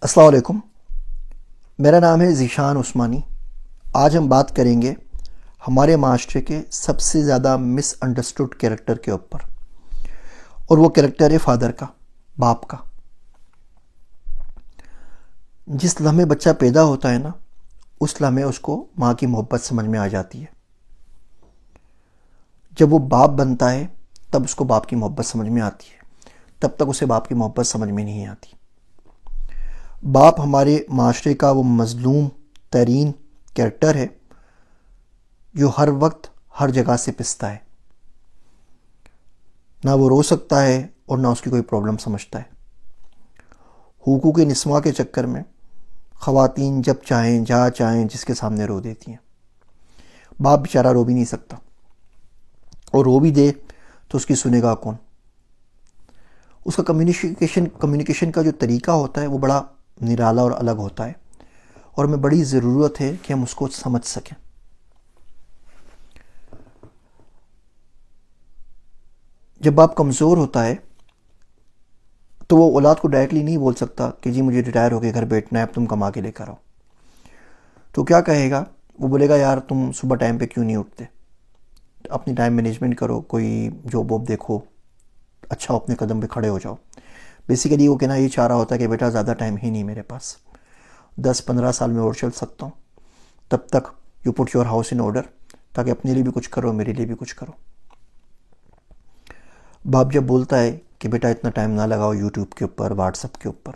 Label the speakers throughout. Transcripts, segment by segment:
Speaker 1: السلام علیکم، میرا نام ہے ذیشان عثمانی۔ آج ہم بات کریں گے ہمارے معاشرے کے سب سے زیادہ مس انڈرسٹوڈ کیریکٹر کے اوپر، اور وہ کیریکٹر ہے فادر کا، باپ کا۔ جس لمحے بچہ پیدا ہوتا ہے نا، اس لمحے اس کو ماں کی محبت سمجھ میں آ جاتی ہے۔ جب وہ باپ بنتا ہے تب اس کو باپ کی محبت سمجھ میں آتی ہے، تب تک اسے باپ کی محبت سمجھ میں نہیں آتی۔ باپ ہمارے معاشرے کا وہ مظلوم ترین کیریکٹر ہے جو ہر وقت ہر جگہ سے پستا ہے۔ نہ وہ رو سکتا ہے اور نہ اس کی کوئی پرابلم سمجھتا ہے۔ حقوق نسواں کے چکر میں خواتین جب چاہیں جہاں چاہیں جس کے سامنے رو دیتی ہیں۔ باپ بیچارہ رو بھی نہیں سکتا، اور رو بھی دے تو اس کی سنے گا کون؟ اس کا کمیونیکیشن کا جو طریقہ ہوتا ہے وہ بڑا نرالا اور الگ ہوتا ہے، اور ہمیں بڑی ضرورت ہے کہ ہم اس کو سمجھ سکیں۔ جب باپ کمزور ہوتا ہے تو وہ اولاد کو ڈائریکٹلی نہیں بول سکتا کہ جی مجھے ریٹائر ہو کے گھر بیٹھنا ہے، اب تم کما کے لے کر آؤ۔ تو کیا کہے گا؟ وہ بولے گا یار تم صبح ٹائم پہ کیوں نہیں اٹھتے، اپنی ٹائم مینجمنٹ کرو، کوئی جاب واب دیکھو، اچھا اپنے قدم پہ کھڑے ہو جاؤ۔ بیسیکلی وہ کہنا یہ چاہ رہا ہوتا ہے کہ بیٹا زیادہ ٹائم ہی نہیں میرے پاس، 10-15 سال میں اور چل سکتا ہوں، تب تک you put your house in order, تاکہ اپنے لیے بھی کچھ کرو، میرے لیے بھی کچھ کرو۔ باپ جب بولتا ہے کہ بیٹا اتنا ٹائم نہ لگاؤ یوٹیوب کے اوپر، واٹس ایپ کے اوپر،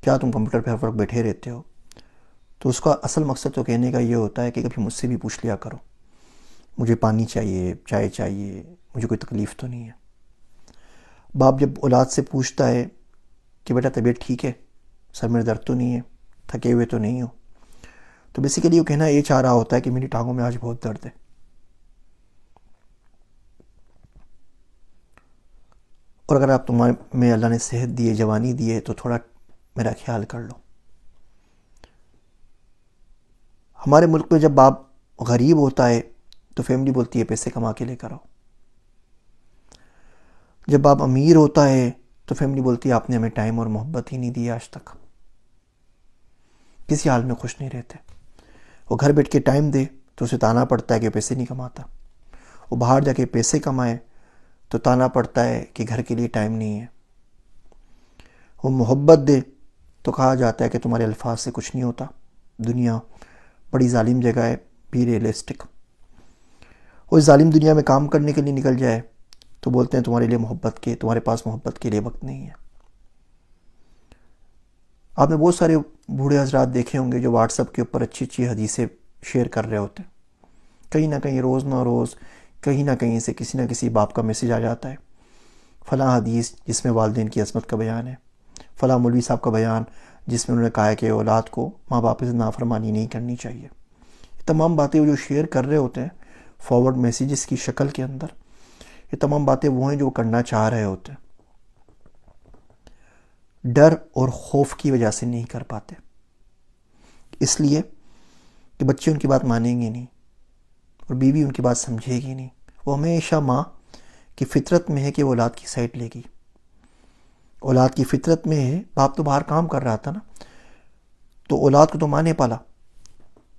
Speaker 1: کیا تم کمپیوٹر پہ ہر وقت بیٹھے رہتے ہو، تو اس کا اصل مقصد تو کہنے کا یہ ہوتا ہے کہ کبھی مجھ سے بھی پوچھ لیا کرو، مجھے پانی چاہیے، چائے چاہیے، مجھے کوئی تکلیف تو نہیں ہے۔ باپ جب اولاد سے پوچھتا ہے کہ بیٹا طبیعت ٹھیک ہے، سر میں درد تو نہیں ہے، تھکے ہوئے تو نہیں ہو، تو بیسیکلی وہ کہنا یہ چاہ رہا ہوتا ہے کہ میری ٹانگوں میں آج بہت درد ہے۔ اور اگر آپ تمہارے میں اللہ نے صحت دی ہے، جوانی دی ہے، تو تھوڑا میرا خیال کر لو۔ ہمارے ملک میں جب باپ غریب ہوتا ہے تو فیملی بولتی ہے پیسے کما کے لے کر آؤ۔ جب باپ امیر ہوتا ہے تو فیملی بولتی ہے آپ نے ہمیں ٹائم اور محبت ہی نہیں دی آج تک، کسی حال میں خوش نہیں رہتے۔ وہ گھر بیٹھ کے ٹائم دے تو اسے تانا پڑتا ہے کہ پیسے نہیں کماتا، وہ باہر جا کے پیسے کمائے تو تانا پڑتا ہے کہ گھر کے لیے ٹائم نہیں ہے۔ وہ محبت دے تو کہا جاتا ہے کہ تمہارے الفاظ سے کچھ نہیں ہوتا، دنیا بڑی ظالم جگہ ہے، بی ریئلسٹک۔ وہ اس ظالم دنیا میں کام کرنے کے لیے نکل جائے تو بولتے ہیں تمہارے پاس محبت کے لیے وقت نہیں ہے۔ آپ نے بہت سارے بوڑھے حضرات دیکھے ہوں گے جو واٹس ایپ کے اوپر اچھی اچھی حدیثیں شیئر کر رہے ہوتے ہیں۔ کہیں نہ کہیں روز نہ روز کہیں نہ کہیں سے کسی نہ کسی باپ کا میسیج آ جاتا ہے، فلاں حدیث جس میں والدین کی عظمت کا بیان ہے، فلاں مولوی صاحب کا بیان جس میں انہوں نے کہا ہے کہ اولاد کو ماں باپ سے نافرمانی نہیں کرنی چاہیے۔ یہ تمام باتیں وہ جو شیئر کر رہے ہوتے ہیں فارورڈ میسیجز کی شکل کے اندر، یہ تمام باتیں وہ ہیں جو وہ کرنا چاہ رہے ہوتے ہیں، ڈر اور خوف کی وجہ سے نہیں کر پاتے، اس لیے کہ بچے ان کی بات مانیں گے نہیں اور بیوی ان کی بات سمجھے گی نہیں۔ وہ ہمیشہ ماں کی فطرت میں ہے کہ وہ اولاد کی سائڈ لے گی، اولاد کی فطرت میں ہے۔ باپ تو باہر کام کر رہا تھا نا، تو اولاد کو تو ماں نے پالا،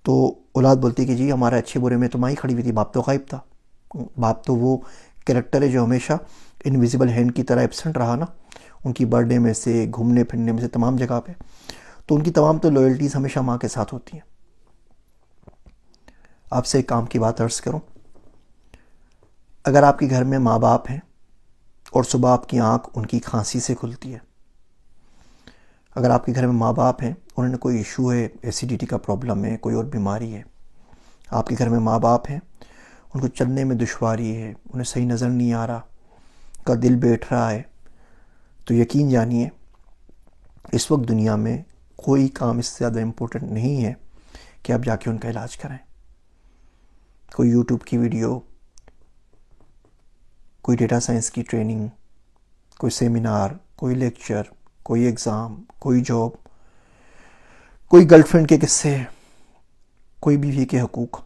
Speaker 1: تو اولاد بولتی کہ جی ہمارے اچھے برے میں تو ماں ہی کھڑی ہوئی تھی، باپ تو غائب تھا۔ باپ تو وہ کریکٹر ہے جو ہمیشہ انویزیبل ہینڈ کی طرح ایبسنٹ رہا نا، ان کی برتھ ڈے میں سے، گھومنے پھرنے میں سے، تمام جگہ پہ، تو ان کی تمام تو لائلٹیز ہمیشہ ماں کے ساتھ ہوتی ہیں۔ آپ سے ایک کام کی بات عرض کروں، اگر آپ کے گھر میں ماں باپ ہیں اور صبح آپ کی آنکھ ان کی کھانسی سے کھلتی ہے، اگر آپ کے گھر میں ماں باپ ہیں، انہوں نے کوئی ایشو ہے، ایسیڈیٹی کا پرابلم ہے، کوئی اور بیماری ہے، آپ کے گھر میں ماں باپ ہیں، ان کو چلنے میں دشواری ہے، انہیں صحیح نظر نہیں آ رہا، ان کا دل بیٹھ رہا ہے، تو یقین جانیے اس وقت دنیا میں کوئی کام اس سے زیادہ امپورٹنٹ نہیں ہے کہ آپ جا کے ان کا علاج کریں۔ کوئی یوٹیوب کی ویڈیو، کوئی ڈیٹا سائنس کی ٹریننگ، کوئی سیمینار، کوئی لیکچر، کوئی ایگزام، کوئی جاب، کوئی گرل فرینڈ کے قصے، کوئی بیوی کے حقوق،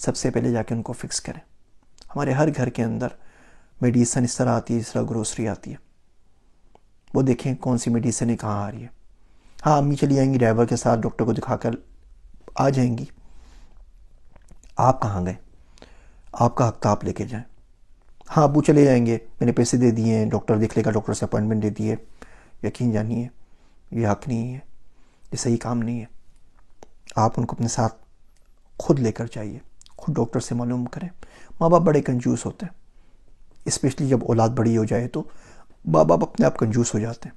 Speaker 1: سب سے پہلے جا کے ان کو فکس کریں۔ ہمارے ہر گھر کے اندر میڈیسن اس طرح آتی ہے، اس طرح گروسری آتی ہے، وہ دیکھیں کون سی میڈیسن کہاں آ رہی ہے۔ ہاں امی چلی جائیں گی ڈرائیور کے ساتھ، ڈاکٹر کو دکھا کر آ جائیں گی. آپ کہاں گئے؟ آپ کا حق تھا آپ لے کے جائیں. ہاں ابو چلے جائیں گے، میں نے پیسے دے دیے ہیں، ڈاکٹر دیکھ لے گا، ڈاکٹر سے اپوائنٹمنٹ دے دیے. یقین جانیے یہ حق نہیں ہے، یہ صحیح کام نہیں ہے. آپ ان کو اپنے ساتھ خود لے کر جائیے، خود ڈاکٹر سے معلوم کریں. ماں باپ بڑے کنجوس ہوتے ہیں، اسپیشلی جب اولاد بڑی ہو جائے تو ماں باپ اپنے آپ کنجوس ہو جاتے ہیں.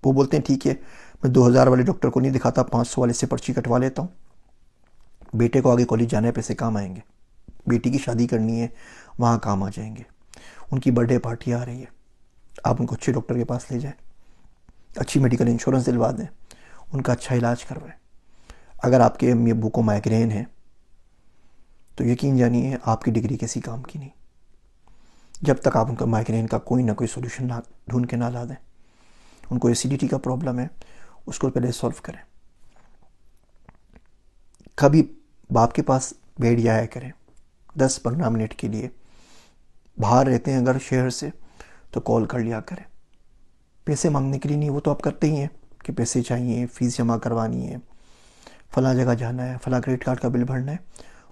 Speaker 1: وہ بولتے ہیں ٹھیک ہے میں 2000 والے ڈاکٹر کو نہیں دکھاتا، 500 والے سے پرچی کٹوا لیتا ہوں. بیٹے کو آگے کالج جانا ہے، پیسے کام آئیں گے. بیٹی کی شادی کرنی ہے، وہاں کام آ جائیں گے. ان کی برتھ ڈے پارٹی آ رہی ہے، آپ ان کو اچھے ڈاکٹر کے پاس لے جائیں، اچھی میڈیکل انشورنس دلوا دیں، ان کا اچھا علاج کروائیں. اگر آپ کے امی ابو کو مائیگرین ہے تو یقین جانیے آپ کی ڈگری کسی کام کی نہیں، جب تک آپ ان کا مائیگرین کا کوئی نہ کوئی سولوشن نہ ڈھونڈ کے نہ لا دیں. ان کو ایسیڈیٹی کا پرابلم ہے، اس کو پہلے سولو کریں. کبھی باپ کے پاس بیٹھ جایا کریں 10-15 منٹ کے لیے. باہر رہتے ہیں اگر شہر سے تو کال کر لیا کریں. پیسے مانگنے کے لیے نہیں، وہ تو آپ کرتے ہی ہیں کہ پیسے چاہیے، فیس جمع کروانی ہے، فلاں جگہ جانا ہے، فلاں کریڈٹ کارڈ کا بل بھرنا ہے.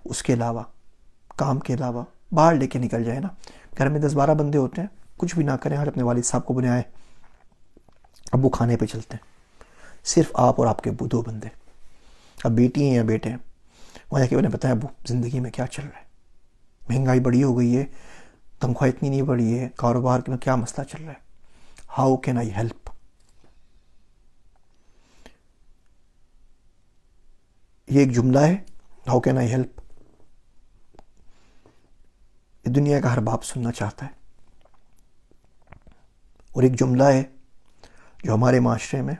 Speaker 1: اس کے علاوہ کام کے علاوہ باہر لے کے نکل جائے نا. گھر میں 10-12 بندے ہوتے ہیں، کچھ بھی نہ کریں. آج اپنے والد صاحب کو بنائیں، ابو کھانے پہ چلتے ہیں، صرف آپ اور آپ کے ابو 2 بندے. اب بیٹی ہیں یا بیٹے ہیں، وہاں جا کے انہیں بتائیں ابو زندگی میں کیا چل رہا ہے، مہنگائی بڑی ہو گئی ہے، تنخواہ اتنی نہیں بڑھی ہے، کاروبار میں کیا مسئلہ چل رہا ہے، ہاؤ کین آئی ہیلپ. یہ ایک جملہ ہے، ہاؤ کین آئی ہیلپ. یہ دنیا کا ہر باپ سننا چاہتا ہے. اور ایک جملہ ہے جو ہمارے معاشرے میں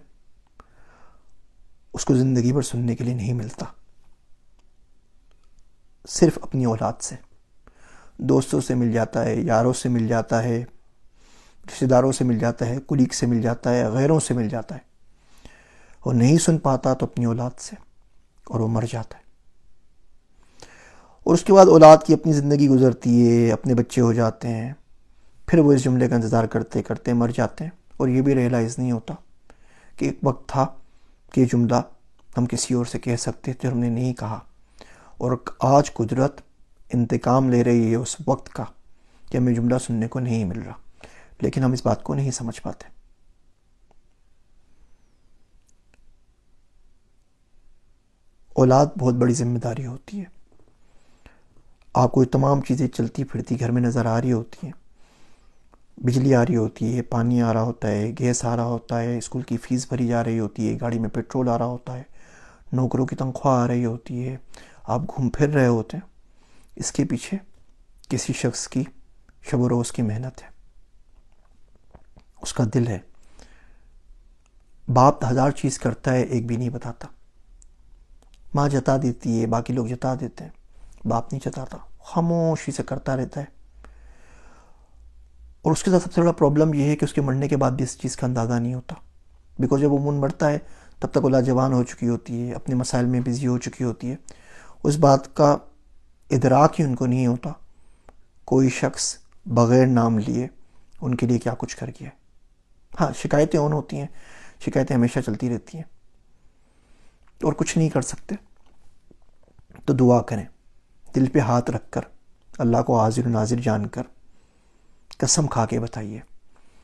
Speaker 1: اس کو زندگی بھر سننے کے لیے نہیں ملتا، صرف اپنی اولاد سے. دوستوں سے مل جاتا ہے، یاروں سے مل جاتا ہے، رشتہ داروں سے مل جاتا ہے، کولیگ سے مل جاتا ہے، غیروں سے مل جاتا ہے، اور نہیں سن پاتا تو اپنی اولاد سے، اور وہ مر جاتا ہے. اور اس کے بعد اولاد کی اپنی زندگی گزرتی ہے، اپنے بچے ہو جاتے ہیں، پھر وہ اس جملے کا انتظار کرتے کرتے مر جاتے ہیں. اور یہ بھی ریئلائز نہیں ہوتا کہ ایک وقت تھا کہ یہ جملہ ہم کسی اور سے کہہ سکتے تھے، ہم نے نہیں کہا. اور آج قدرت انتقام لے رہی ہے اس وقت کا کہ ہمیں جملہ سننے کو نہیں مل رہا، لیکن ہم اس بات کو نہیں سمجھ پاتے. اولاد بہت بڑی ذمہ داری ہوتی ہے. آپ کو یہ تمام چیزیں چلتی پھرتی گھر میں نظر آ رہی ہوتی ہیں، بجلی آ رہی ہوتی ہے، پانی آ رہا ہوتا ہے، گیس آ رہا ہوتا ہے، اسکول کی فیس بھری جا رہی ہوتی ہے، گاڑی میں پیٹرول آ رہا ہوتا ہے، نوکروں کی تنخواہ آ رہی ہوتی ہے، آپ گھوم پھر رہے ہوتے ہیں. اس کے پیچھے کسی شخص کی شب و روز کی محنت ہے، اس کا دل ہے. باپ 1000 چیز کرتا ہے، ایک بھی نہیں بتاتا. ماں جتا دیتی ہے، باقی لوگ جتا دیتے ہیں، باپ نہیں جتاتا، خاموشی سے کرتا رہتا ہے. اور اس کے ساتھ سب سے بڑا پرابلم یہ ہے کہ اس کے مرنے کے بعد بھی اس چیز کا اندازہ نہیں ہوتا. بیکاز جب وہ من مرتا ہے تب تک اولاد جوان ہو چکی ہوتی ہے، اپنے مسائل میں بزی ہو چکی ہوتی ہے. اس بات کا ادراک ہی ان کو نہیں ہوتا کوئی شخص بغیر نام لیے ان کے لیے کیا کچھ کر گیا. ہاں شکایتیں اون ہوتی ہیں، شکایتیں ہمیشہ چلتی رہتی ہیں، اور کچھ نہیں کر سکتے. تو دعا کریں، دل پہ ہاتھ رکھ کر، اللہ کو حاضر و ناظر جان کر قسم کھا کے بتائیے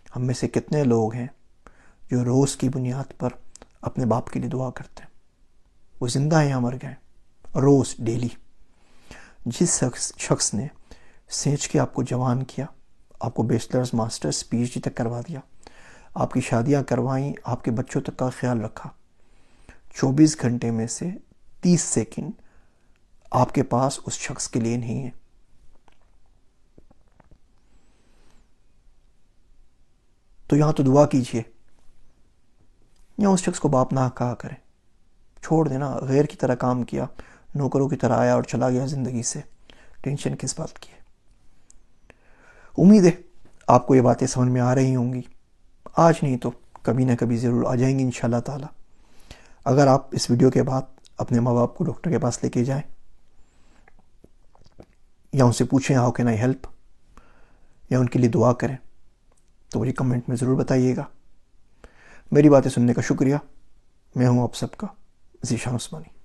Speaker 1: ہم میں سے کتنے لوگ ہیں جو روز کی بنیاد پر اپنے باپ کے لیے دعا کرتے ہیں. وہ زندہ ہیں یا مر گئے، روز ڈیلی. جس شخص نے سینچ کے آپ کو جوان کیا، آپ کو بیچلرز ماسٹرز PhD تک کروا دیا، آپ کی شادیاں کروائیں، آپ کے بچوں تک کا خیال رکھا، 24 گھنٹے میں سے 30 سیکنڈ آپ کے پاس اس شخص کے لیے نہیں ہے. تو یہاں تو دعا کیجئے، یا اس شخص کو باپ نہ کہا کریں، چھوڑ دینا. غیر کی طرح کام کیا، نوکروں کی طرح آیا اور چلا گیا زندگی سے، ٹینشن کس بات کی ہے. امید ہے آپ کو یہ باتیں سمجھ میں آ رہی ہوں گی. آج نہیں تو کبھی نہ کبھی ضرور آ جائیں گی انشاءاللہ تعالی. اگر آپ اس ویڈیو کے بعد اپنے ماں باپ کو ڈاکٹر کے پاس لے کے جائیں، یا ان سے پوچھیں ہاؤ کین آئی ہیلپ، یا ان کے لیے دعا کریں، تو مجھے کمنٹ میں ضرور بتائیے گا. میری باتیں سننے کا شکریہ. میں ہوں آپ سب کا ذیشان عثمانی۔